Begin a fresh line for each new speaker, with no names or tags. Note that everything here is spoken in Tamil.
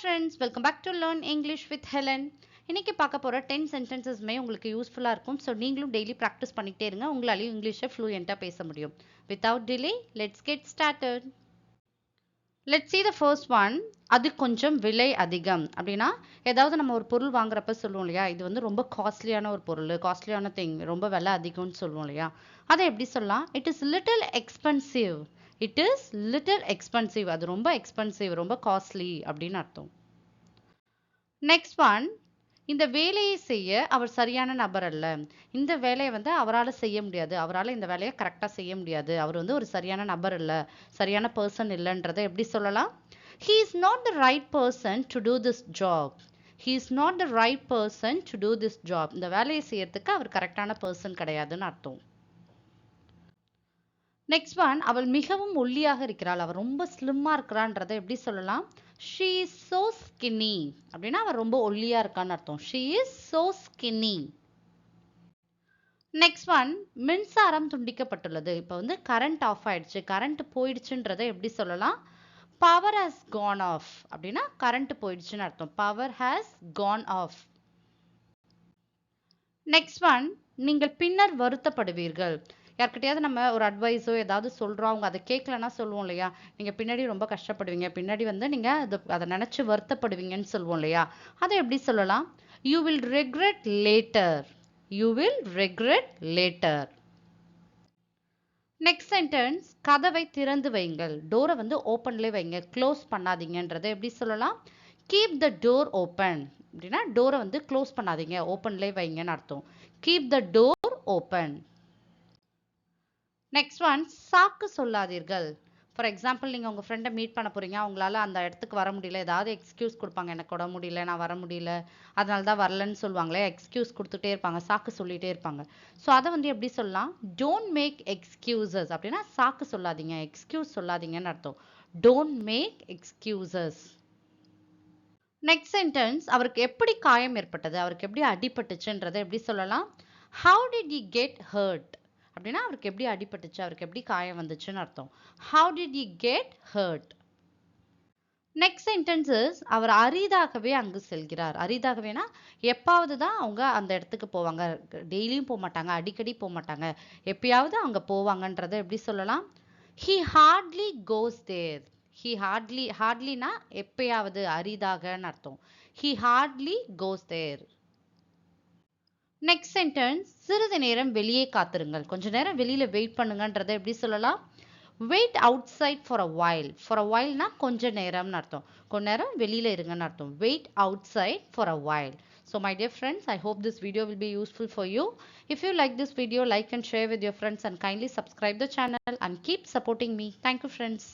friends, welcome back to Learn English with Helen. இன்னைக்கு பார்க்க போற 10 sentencesமே உங்களுக்கு யூஸ்ஃபுல்லா இருக்கும். ஸோ நீங்களும் டெய்லி ப்ராக்டிஸ் பண்ணிட்டே இருங்க. உங்களாலையும் இங்கிலீஷை ஃப்ளூயண்டா பேச முடியும். Without delay, let's get started. Let's see the first one. அது கொஞ்சம் விலை அதிகம். அப்படின்னா ஏதாவது நம்ம ஒரு பொருள் வாங்குறப்ப சொல்லுவோம் இல்லையா, இது வந்து ரொம்ப காஸ்ட்லியான ஒரு பொருள், காஸ்ட்லியான திங், ரொம்ப விலை அதிகம்னு சொல்லுவோம் இல்லையா, அதை எப்படி சொல்லலாம்? It is little expensive. It is little expensive. அது ரொம்ப எக்ஸ்பென்சிவ், ரொம்ப காஸ்ட்லி அப்படின்னு அர்த்தம். நெக்ஸ்ட் ஒன், இந்த வேலையை செய்ய அவர் சரியான நபர் அல்ல. இந்த வேலையை வந்து அவரால் செய்ய முடியாது, அவரால் இந்த வேலையை கரெக்டாக செய்ய முடியாது, அவர் வந்து ஒரு சரியான நபர் இல்லை, சரியான பர்சன் இல்லைன்றதை எப்படி சொல்லலாம்? He is not the right person to do this job. He is not the right person to do this job. இந்த வேலையை செய்யறதுக்கு அவர் கரெக்டான பர்சன் கிடையாதுன்னு அர்த்தம். நெக்ஸ்ட் ஒன், அவள் மிகவும் ஒல்லியாக இருக்கிறாள், அவள் ரொம்ப ஸ்லிம்மா இருக்கிறான்றதை எப்படி சொல்லலாம்? She is so skinny. அப்படின்னா அவள் ரொம்ப ஒல்லியா இருக்கான்னு அர்த்தம். She is so skinny. Next one, மின்சாரம் துண்டிக்கப்பட்டுள்ளது. இப்போ வந்து கரண்ட் ஆஃப் ஆயிடுச்சு, கரண்ட் போயிடுச்சுன்றதை எப்படி சொல்லலாம்? Power has gone off. அப்படின்னா கரண்ட் போயிடுச்சுன்னு அர்த்தம். Power has gone off. Next one, நீங்கள் பின்னர் வருத்தப்படுவீர்கள். யார்கிட்டயாவது நம்ம ஒரு அட்வைஸோ ஏதாவது சொல்கிறோம், அவங்க அதை கேட்கலன்னா சொல்லுவோம் இல்லையா, நீங்கள் பின்னாடி ரொம்ப கஷ்டப்படுவீங்க, பின்னாடி வந்து நீங்கள் அதை நினச்சி வருத்தப்படுவீங்கன்னு சொல்லுவோம் இல்லையா, அதை எப்படி சொல்லலாம்? You will regret later. You will regret later. Next sentence, கதவை திறந்து வைங்கள். டோரை வந்து ஓப்பன்லேயே வைங்க, க்ளோஸ் பண்ணாதீங்கன்றதை எப்படி சொல்லலாம்? Keep the door open. அப்படின்னா டோரை வந்து க்ளோஸ் பண்ணாதீங்க, ஓப்பன்லேயே வைங்கன்னு அர்த்தம். Keep the door open. Next one, சாக்கு சொல்லாதீர்கள். ஃபார் எக்ஸாம்பிள், நீங்கள் உங்கள் ஃப்ரெண்டை மீட் பண்ண போகிறீங்க, அவங்களால அந்த இடத்துக்கு வர முடியல, ஏதாவது எக்ஸ்கியூஸ் கொடுப்பாங்க, எனக்கு உட முடியல, நான் வர முடியல, அதனால தான் வரலன்னு சொல்லுவாங்களே, எக்ஸ்கியூஸ் கொடுத்துட்டே இருப்பாங்க, சாக்கு சொல்லிகிட்டே இருப்பாங்க. ஸோ அதை வந்து எப்படி சொல்லலாம்? Don't make excuses. அப்படின்னா சாக்கு சொல்லாதீங்க, எக்ஸ்கியூஸ் சொல்லாதீங்கன்னு அர்த்தம். Don't make excuses. Next sentence, அவருக்கு எப்படி காயம் ஏற்பட்டது, அவருக்கு எப்படி அடிபட்டுச்சுன்றதை எப்படி சொல்லலாம்? How did you get hurt. அப்படின்னா அவருக்கு எப்படி அடிபட்டுச்சு, அவருக்கு எப்படி காயம் வந்துச்சுன்னு அர்த்தம். How did you get hurt. Next sentences, அவர் அரிதாகவே அங்கு செல்கிறார். அரிதாகவேனா எப்பாவது தான் அவங்க அந்த இடத்துக்கு போவாங்க, டெய்லியும் போக மாட்டாங்க, அடிக்கடி போக மாட்டாங்க, எப்பயாவது அவங்க போவாங்கன்றதை எப்படி சொல்லலாம்? He hardly goes there. He hardlyனா எப்பயாவது, அரிதாகன்னு அர்த்தம். He hardly goes there. Next sentence, சிறிது நேரம் வெளியே காத்திருங்கள். கொஞ்ச நேரம் வெளியில வெயிட் பண்ணுங்கன்றதை எப்படி சொல்லலாம்? Wait outside for a while. For a வைல்னா கொஞ்ச நேரம்னு அர்த்தம். கொஞ்ச நேரம் வெளியில இருங்கன்னு அர்த்தம். Wait outside for a while. So my dear friends, I hope this video will be useful for you. If you like this video, like and share with your friends and kindly subscribe the channel and keep supporting me. Thank you friends.